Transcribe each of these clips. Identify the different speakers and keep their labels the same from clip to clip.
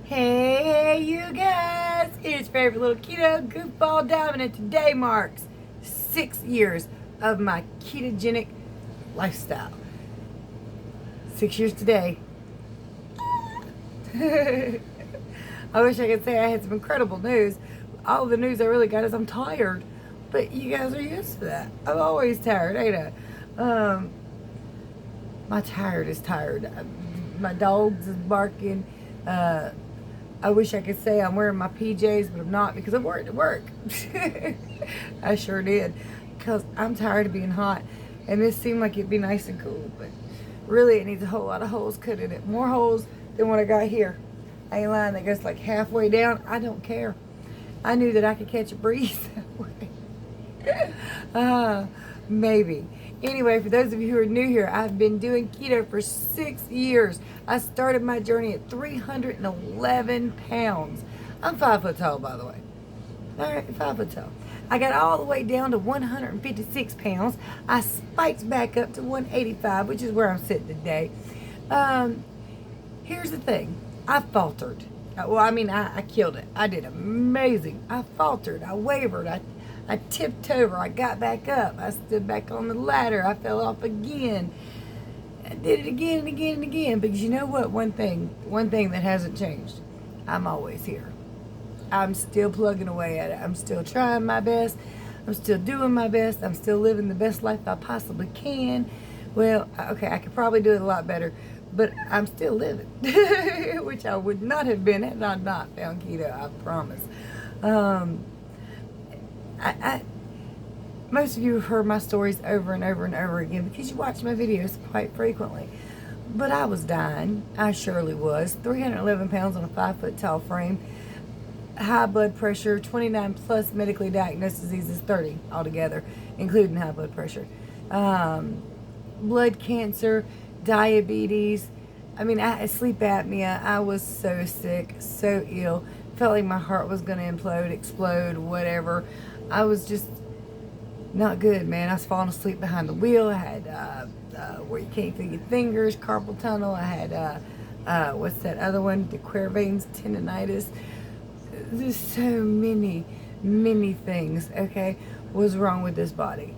Speaker 1: Hey, you guys! It's your favorite little keto goofball Diamond, and today marks 6 years of my ketogenic lifestyle. 6 years today. I wish I could say I had some incredible news. All the news I really got is I'm tired, but you guys are used to that. I'm always tired, ain't I? My tired is tired. My dogs is barking. I wish I could say I'm wearing my PJs, but I'm not because I'm wearing it to work. I sure did. Because I'm tired of being hot. And this seemed like it'd be nice and cool. But really, it needs a whole lot of holes cut in it. More holes than what I got here. I ain't lying. That goes like halfway down. I don't care. I knew that I could catch a breeze that way. Maybe. Anyway, for those of you who are new here, I've been doing keto for 6 years. I started my journey at 311 pounds. I'm 5 foot tall, by the way. All right, 5 foot tall. I got all the way down to 156 pounds. I spiked back up to 185, which is where I'm sitting today. Here's the thing. I faltered. Well, I killed it. I did amazing. I faltered. I wavered. I tipped over. I got back up. I stood back on the ladder. I fell off again. I did it again and again and again. Because you know what? One thing that hasn't changed. I'm always here. I'm still plugging away at it. I'm still trying my best. I'm still doing my best. I'm still living the best life I possibly can. Well, okay, I could probably do it a lot better. But I'm still living. Which I would not have been had I not found keto. I promise. Most of you have heard my stories over and over and over again because you watch my videos quite frequently. But I was dying. I surely was. 311 pounds on a 5 foot tall frame. High blood pressure, 29 plus medically diagnosed diseases, 30 altogether, including high blood pressure. Blood cancer, diabetes. Sleep apnea. I was so sick, so ill. Felt like my heart was going to implode, explode, whatever. I was just not good, man. I was falling asleep behind the wheel. I had where you can't feel your fingers, carpal tunnel. I had what's that other one? De Quervain's tendonitis. There's so many things, okay, was wrong with this body.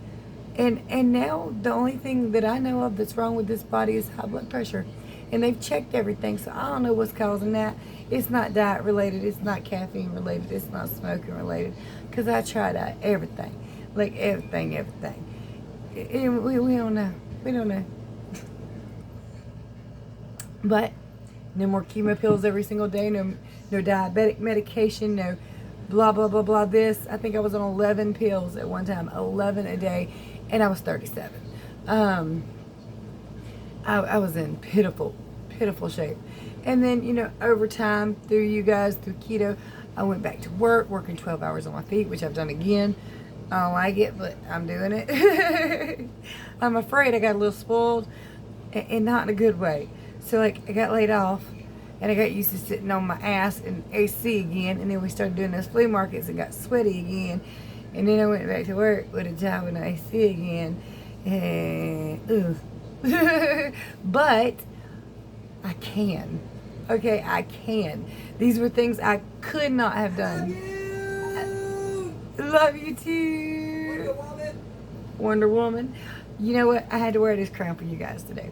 Speaker 1: And now the only thing that I know of that's wrong with this body is high blood pressure. And they've checked everything, so I don't know what's causing that. It's not diet related. It's not caffeine related. It's not smoking related. Because I tried out everything. Like everything. And we don't know. We don't know. But no more chemo pills every single day. No diabetic medication. No blah, blah, blah, blah. This. I think I was on 11 pills at one time. 11 a day. And I was 37. I was in pitiful shape. And then, over time, through you guys, through keto, I went back to work, working 12 hours on my feet, which I've done again. I don't like it, but I'm doing it. I'm afraid I got a little spoiled, and not in a good way. So, I got laid off, and I got used to sitting on my ass in AC again, and then we started doing those flea markets and got sweaty again. And then I went back to work with a job in AC again, and, but I can. Okay, I can. These were things I could not have done. Love you too. Wonder Woman. You know what? I had to wear this crown for you guys today.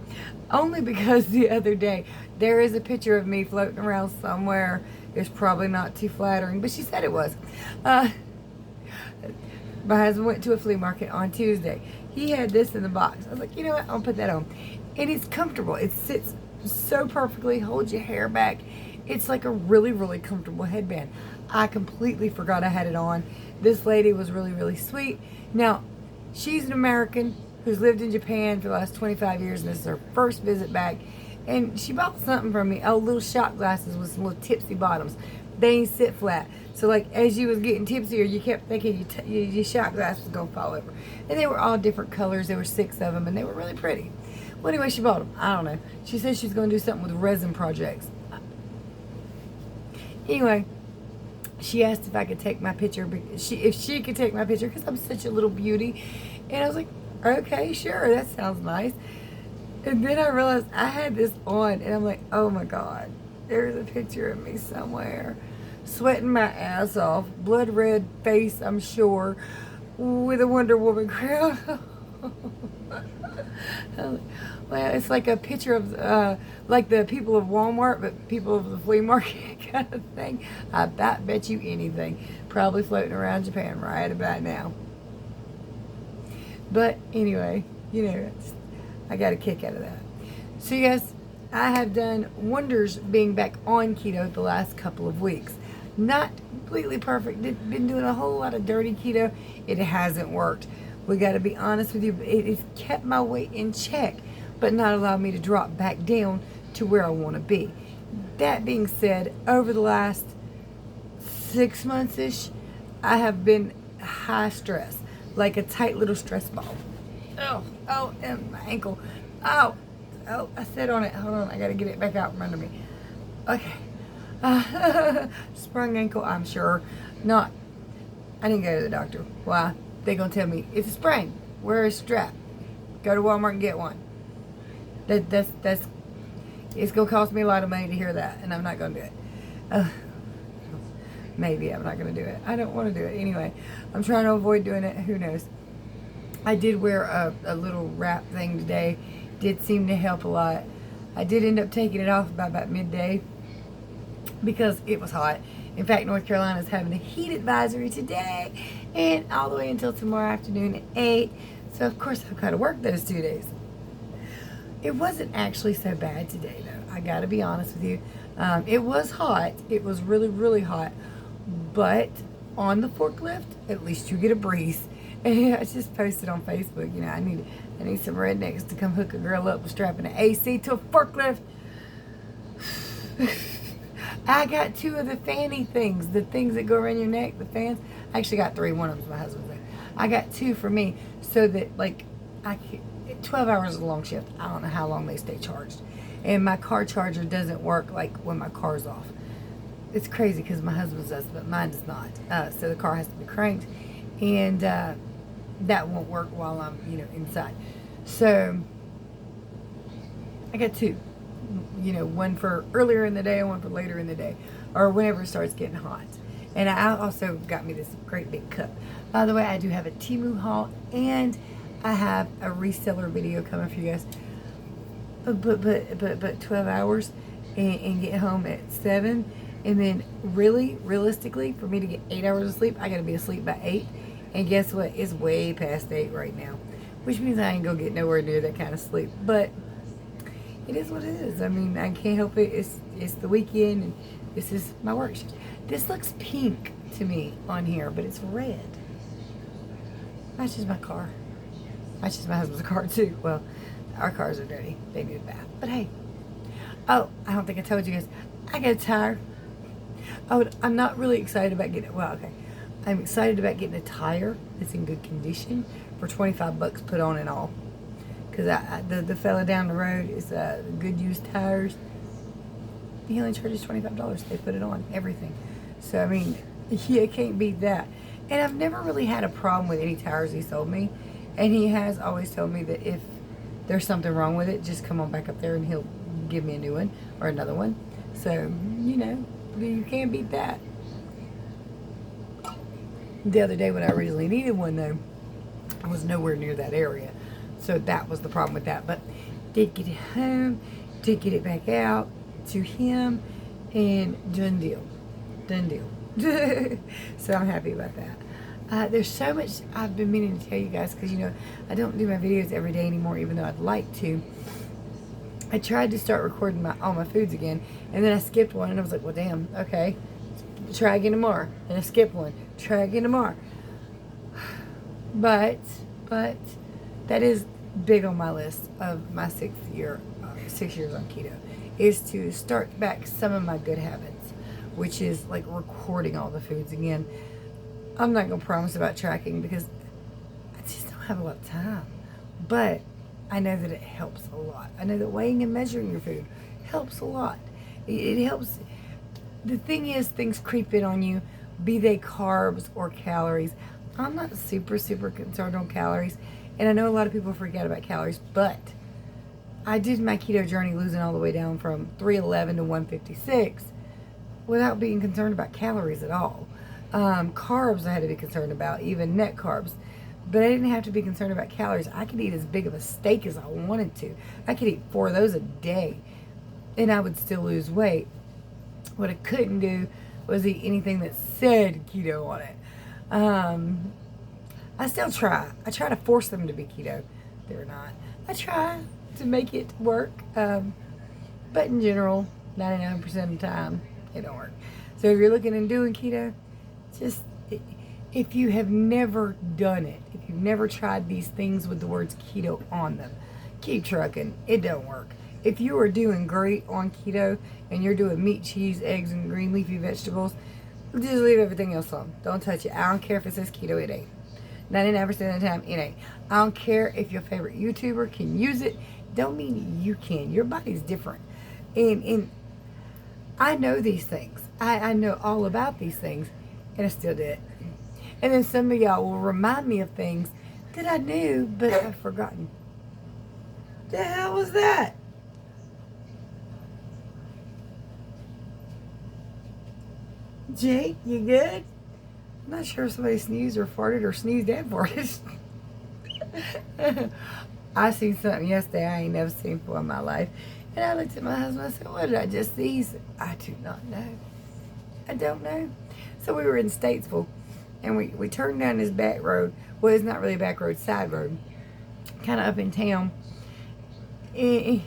Speaker 1: Only because the other day, there is a picture of me floating around somewhere. It's probably not too flattering, but she said it was. My husband went to a flea market on Tuesday. He had this in the box. I was like, you know what? I'll put that on. And it's comfortable. It sits so perfectly, holds your hair back. It's like a really, really comfortable headband. I completely forgot I had it on. This lady was really, really sweet. Now, she's an American who's lived in Japan for the last 25 years, and this is her first visit back. And she bought something from me. Oh, little shot glasses with some little tipsy bottoms. They ain't sit flat. So, as you was getting tipsier, you kept thinking your shot glass was going to fall over. And they were all different colors. There were 6 of them, and they were really pretty. Well, anyway, she bought them. I don't know. She said she's going to do something with resin projects. Anyway, she asked if I could take my picture. If she could take my picture, because I'm such a little beauty. And I was like, okay, sure. That sounds nice. And then I realized I had this on, and I'm like, oh my God. There's a picture of me somewhere. Sweating my ass off. Blood red face, I'm sure. With a Wonder Woman crown. Well, it's like a picture of like the people of Walmart, but people of the flea market kind of thing. I bet you anything. Probably floating around Japan right about now. But anyway, I got a kick out of that. So yes, I have done wonders being back on keto the last couple of weeks. Not completely perfect. Been doing a whole lot of dirty keto. It hasn't worked. We got to be honest with you. It's kept my weight in check, but not allowed me to drop back down to where I want to be. That being said, over the last 6 months-ish, I have been high stress, like a tight little stress ball. Oh, and my ankle. Oh, I sat on it. Hold on, I got to get it back out from under me. Okay. Sprung ankle, I'm sure. Not. I didn't go to the doctor. Why? They gonna tell me it's a sprain. Wear a strap. Go to Walmart and get one. That's it's gonna cost me a lot of money to hear that, and I'm not gonna do it. Maybe I'm not gonna do it. I don't want to do it anyway. I'm trying to avoid doing it. Who knows? I did wear a little wrap thing today. Did seem to help a lot. I did end up taking it off by about midday because it was hot. In fact, North Carolina is having a heat advisory today and all the way until tomorrow afternoon at 8. So, of course, I've got to work those 2 days. It wasn't actually so bad today, though. I got to be honest with you. It was hot. It was really, really hot. But on the forklift, at least you get a breeze. And I just posted on Facebook, I need some rednecks to come hook a girl up with strapping an AC to a forklift. I got 2 of the fanny things, the things that go around your neck, the fans. I actually got 3. One of them's my husband's. I got 2 for me so that, 12 hours is a long shift. I don't know how long they stay charged. And my car charger doesn't work, when my car's off. It's crazy because my husband's does, but mine does not. So the car has to be cranked. And that won't work while I'm, inside. So I got 2. One for earlier in the day and one for later in the day, or whenever it starts getting hot. And I also got me this great big cup. By the way, I do have a Temu haul, and I have a reseller video coming for you guys. But 12 hours and get home at 7, and then realistically, for me to get 8 hours of sleep, I got to be asleep by 8. And guess what? It's way past 8 right now, which means I ain't gonna get nowhere near that kind of sleep. But it is what it is. I mean, I can't help it. It's the weekend, and this is my work shift. This looks pink to me on here, but it's red. Matches my car. Matches my husband's car, too. Well, our cars are dirty. They need a bath. But hey. Oh, I don't think I told you guys. I got a tire. Oh, I'm not really excited about getting it. Well, okay. I'm excited about getting a tire that's in good condition for $25 put on and all. Because the fella down the road is Good Used Tires. He only charges $25. They put it on everything. So, I mean, you can't beat that. And I've never really had a problem with any tires he sold me. And he has always told me that if there's something wrong with it, just come on back up there and he'll give me a new one or another one. So, you can't beat that. The other day when I originally needed one, though, I was nowhere near that area. So that was the problem with that. But did get it home, did get it back out to him, and done deal. Done deal. So I'm happy about that. There's so much I've been meaning to tell you guys because, I don't do my videos every day anymore, even though I'd like to. I tried to start recording all my foods again, and then I skipped one, and I was like, well, damn, okay. Try again tomorrow. And I skipped one. Try again tomorrow. But that is big on my list of my 6 years on keto, is to start back some of my good habits, which is like recording all the foods again. I'm not going to promise about tracking because I just don't have a lot of time. But I know that it helps a lot. I know that weighing and measuring your food helps a lot. It helps. The thing is, things creep in on you, be they carbs or calories. I'm not super concerned on calories. And I know a lot of people freak out about calories, but I did my keto journey losing all the way down from 311 to 156 without being concerned about calories at all. Carbs I had to be concerned about, even net carbs. But I didn't have to be concerned about calories. I could eat as big of a steak as I wanted to. I could eat 4 of those a day, and I would still lose weight. What I couldn't do was eat anything that said keto on it. I still try. I try to force them to be keto. They're not. I try to make it work. But in general, 99% of the time, it don't work. So if you're looking and doing keto, just, if you have never done it, if you've never tried these things with the words keto on them, keep trucking. It don't work. If you are doing great on keto and you're doing meat, cheese, eggs, and green leafy vegetables, just leave everything else alone. Don't touch it. I don't care if it says keto, it ain't. 99% of the time, it ain't. I don't care if your favorite YouTuber can use it. Don't mean you can. Your body's different. And I know these things. I know all about these things, and I still did it. And then some of y'all will remind me of things that I knew, but I've forgotten. The hell was that? Jake, you good? I'm not sure if somebody sneezed or farted or sneezed and farted. I seen something yesterday I ain't never seen before in my life. And I looked at my husband and I said, what did I just see? He said, I do not know. I don't know. So we were in Statesville, and we turned down this back road. Well, it's not really a back road, side road. Kind of up in town. It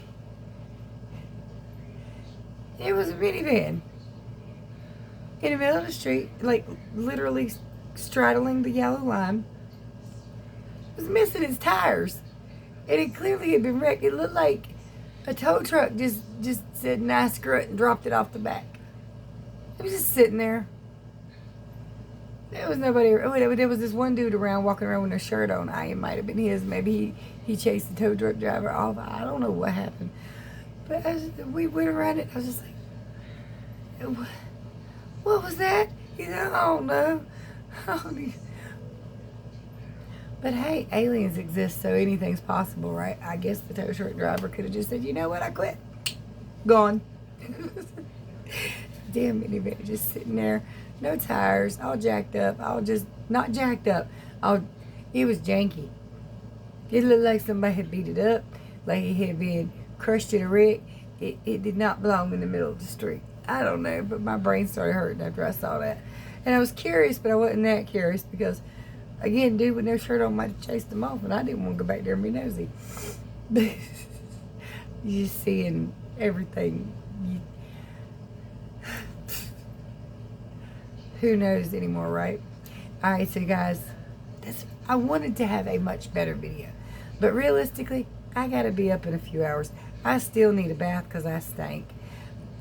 Speaker 1: was a minivan. In the middle of the street, like literally straddling the yellow line. It was missing its tires. And it clearly had been wrecked. It looked like a tow truck just said, nice, screw it, and dropped it off the back. It was just sitting there. There was nobody. There was this one dude around, walking around with a shirt on. It might have been his. Maybe he chased the tow truck driver off. I don't know what happened. But we went around it. I was just like, what was that? He said, I don't know. But hey, aliens exist, so anything's possible, right? I guess the tow truck driver could have just said, you know what, I quit. Gone. Damn minivan, just sitting there. No tires, all jacked up. Not jacked up. It was janky. It looked like somebody had beat it up, like it had been crushed in a wreck. It did not belong in the middle of the street. I don't know, but my brain started hurting after I saw that. And I was curious, but I wasn't that curious because, again, dude with no shirt on might have chased them off, and I didn't want to go back there and be nosy. But you're just seeing everything. Who knows anymore, right? All right, so guys, I wanted to have a much better video, but realistically, I got to be up in a few hours. I still need a bath because I stank.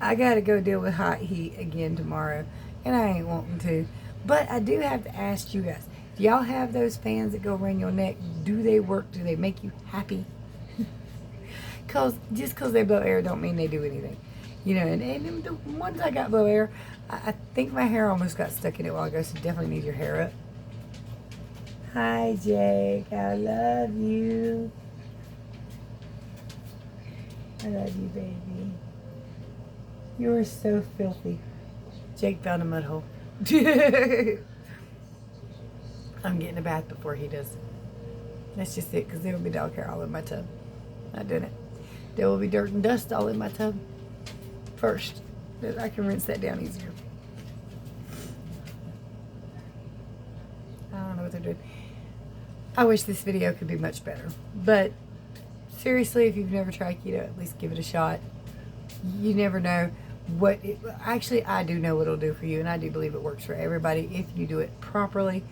Speaker 1: I got to go deal with hot heat again tomorrow, and I ain't wanting to. But I do have to ask you guys, do y'all have those fans that go around your neck? Do they work? Do they make you happy? Just because they blow air don't mean they do anything. You know, and the ones I got blow air, I think my hair almost got stuck in it a while ago, so definitely need your hair up. Hi, Jake. I love you. I love you, baby. You are so filthy. Jake found a mud hole. I'm getting a bath before he does. That's just it, because there will be dog hair all in my tub. Not doing it. There will be dirt and dust all in my tub first. I can rinse that down easier. I don't know what they're doing. I wish this video could be much better. But seriously, if you've never tried keto, at least give it a shot. You never know what it, actually I do know what it'll do for you, and I do believe it works for everybody if you do it properly.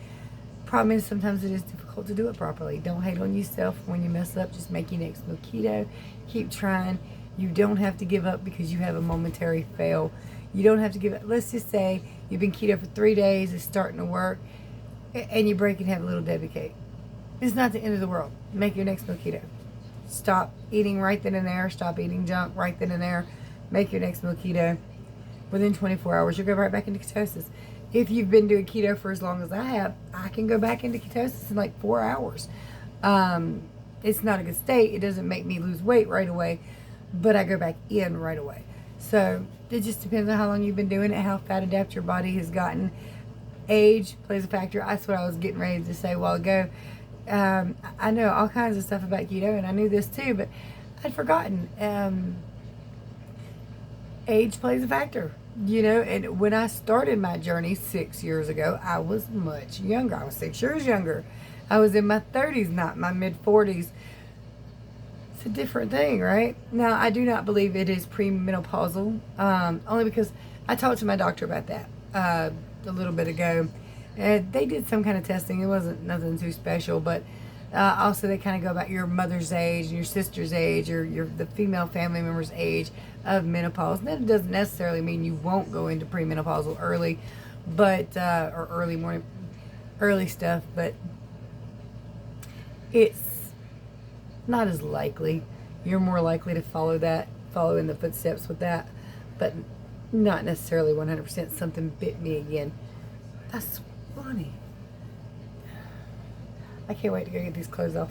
Speaker 1: Problem is sometimes it is difficult to do it properly. Don't hate on yourself when you mess up. Just make your next meal keto. Keep trying. You don't have to give up because you have a momentary fail. You don't have to give up. Let's just say you've been keto for 3 days, it's starting to work, and you break and have a little Debbie cake. It's not the end of the world. Make your next meal keto. Stop eating right then and there. Stop eating junk right then and there. Make your next meal keto. Within 24 hours, you'll go right back into ketosis. If you've been doing keto for as long as I have, I can go back into ketosis in like 4 hours. And it's not a good state. It doesn't make me lose weight right away, but I go back in right away. So it just depends on how long you've been doing it, how fat adapt your body has gotten. Age plays a factor. That's what I was getting ready to say a while ago. I know all kinds of stuff about keto, and I knew this too, but I'd forgotten. Age plays a factor, and when I started my journey 6 years ago, I was much younger. I was 6 years younger. I was in my 30s, not my mid 40s. It's a different thing, right? Now, I do not believe it is premenopausal, only because I talked to my doctor about that a little bit ago. And they did some kind of testing. It wasn't nothing too special, but also they kind of go about your mother's age, your sister's age, or the female family member's age of menopause. And that doesn't necessarily mean you won't go into premenopausal early, but or early stuff, but it's not as likely. You're more likely to follow in the footsteps with that, but not necessarily 100%. Something bit me again. That's funny. I can't wait to go get these clothes off.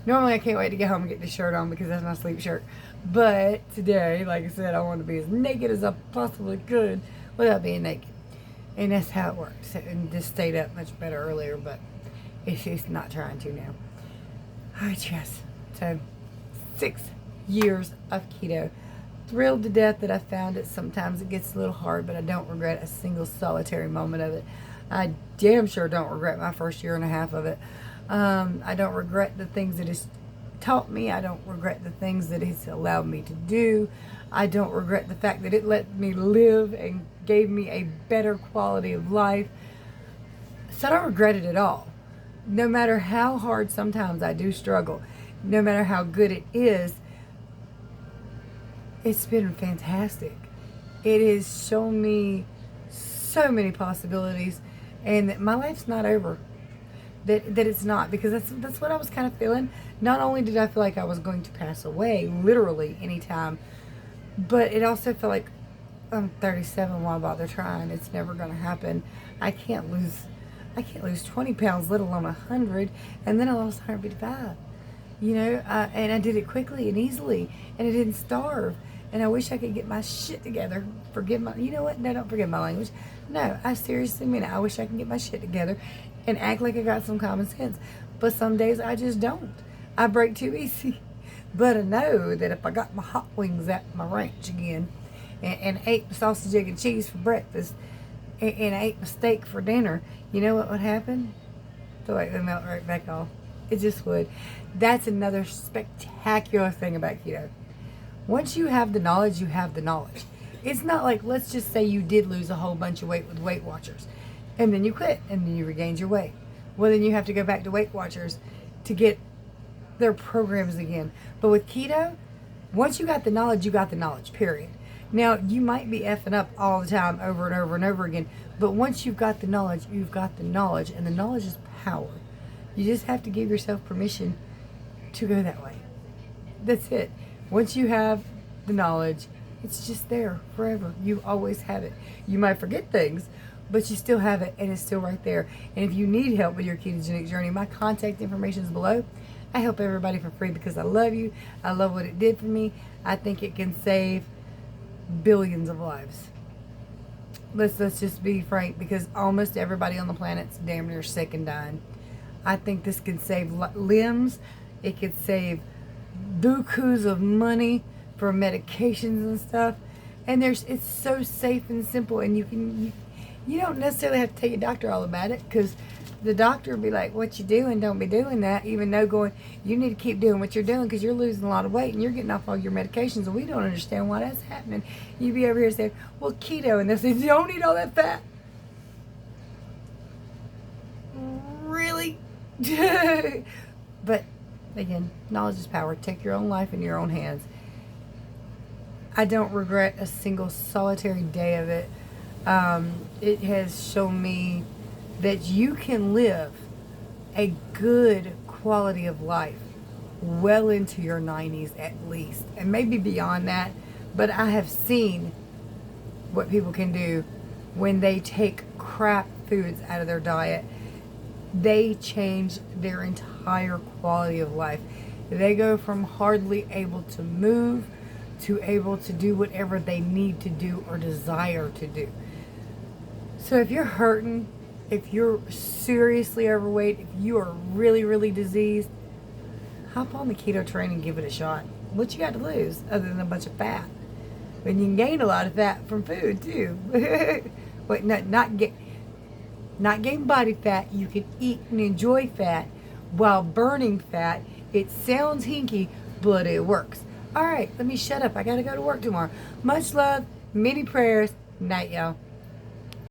Speaker 1: Normally I can't wait to get home and get this shirt on because that's my sleep shirt. But today, like I said, I want to be as naked as I possibly could without being naked. And that's how it works. And just stayed up much better earlier, but it's not trying to now. Alright, yes. So, 6 years of keto. Thrilled to death that I found it. Sometimes it gets a little hard, but I don't regret a single solitary moment of it. I damn sure don't regret my first year and a half of it. I don't regret the things that it's taught me. I don't regret the things that it's allowed me to do. I don't regret the fact that it let me live and gave me a better quality of life. So I don't regret it at all. No matter how hard sometimes I do struggle, no matter how good it is, it's been fantastic. It has shown me so many possibilities, and that my life's not over. That it's not, because that's what I was kind of feeling. Not only did I feel like I was going to pass away, literally anytime, but it also felt like I'm 37. Why bother trying? It's never going to happen. I can't lose 20 pounds, let alone 100. And then I lost 155. And I did it quickly and easily, and I didn't starve. And I wish I could get my shit together. Forgive my, you know what? No, don't forgive my language. No, I seriously mean it. I wish I could get my shit together and act like I got some common sense. But some days I just don't. I break too easy. But I know that if I got my hot wings at my ranch again and ate sausage, egg, and cheese for breakfast and ate my steak for dinner, you know what would happen? The weight would melt right back off. It just would. That's another spectacular thing about keto. Once you have the knowledge, you have the knowledge. It's not like, let's just say you did lose a whole bunch of weight with Weight Watchers, and then you quit, and then you regained your weight. Well, then you have to go back to Weight Watchers to get their programs again. But with keto, once you got the knowledge, you got the knowledge, period. Now, you might be effing up all the time, over and over and over again, but once you've got the knowledge, you've got the knowledge, and the knowledge is power. You just have to give yourself permission to go that way. That's it. Once you have the knowledge, it's just there forever. You always have it. You might forget things, but you still have it, and it's still right there. And if you need help with your ketogenic journey, my contact information is below. I help everybody for free because I love you. I love what it did for me. I think it can save billions of lives. Let's just be frank, because almost everybody on the planet's damn near sick and dying. I think this can save limbs. It could save bukus of money for medications and stuff. And it's so safe and simple, and you don't necessarily have to tell your doctor all about it, because the doctor will be like, what you doing? Don't be doing that. Even though going, you need to keep doing what you're doing because you're losing a lot of weight and you're getting off all your medications, and we don't understand why that's happening. You be over here saying, well, keto, and they say, you don't eat all that fat. Really? But again, knowledge is power. Take your own life in your own hands. I don't regret a single solitary day of it. It has shown me that you can live a good quality of life well into your 90s at least, and maybe beyond that. But I have seen what people can do when they take crap foods out of their diet. They change their entire quality of life. They go from hardly able to move to able to do whatever they need to do or desire to do. So if you're hurting, if you're seriously overweight, if you are really, really diseased, hop on the keto train and give it a shot. What you got to lose other than a bunch of fat? And you can gain a lot of fat from food too. But not gain body fat. You can eat and enjoy fat while burning fat. It sounds hinky, but it works. All right, let me shut up. I got to go to work tomorrow. Much love, many prayers. Night, y'all.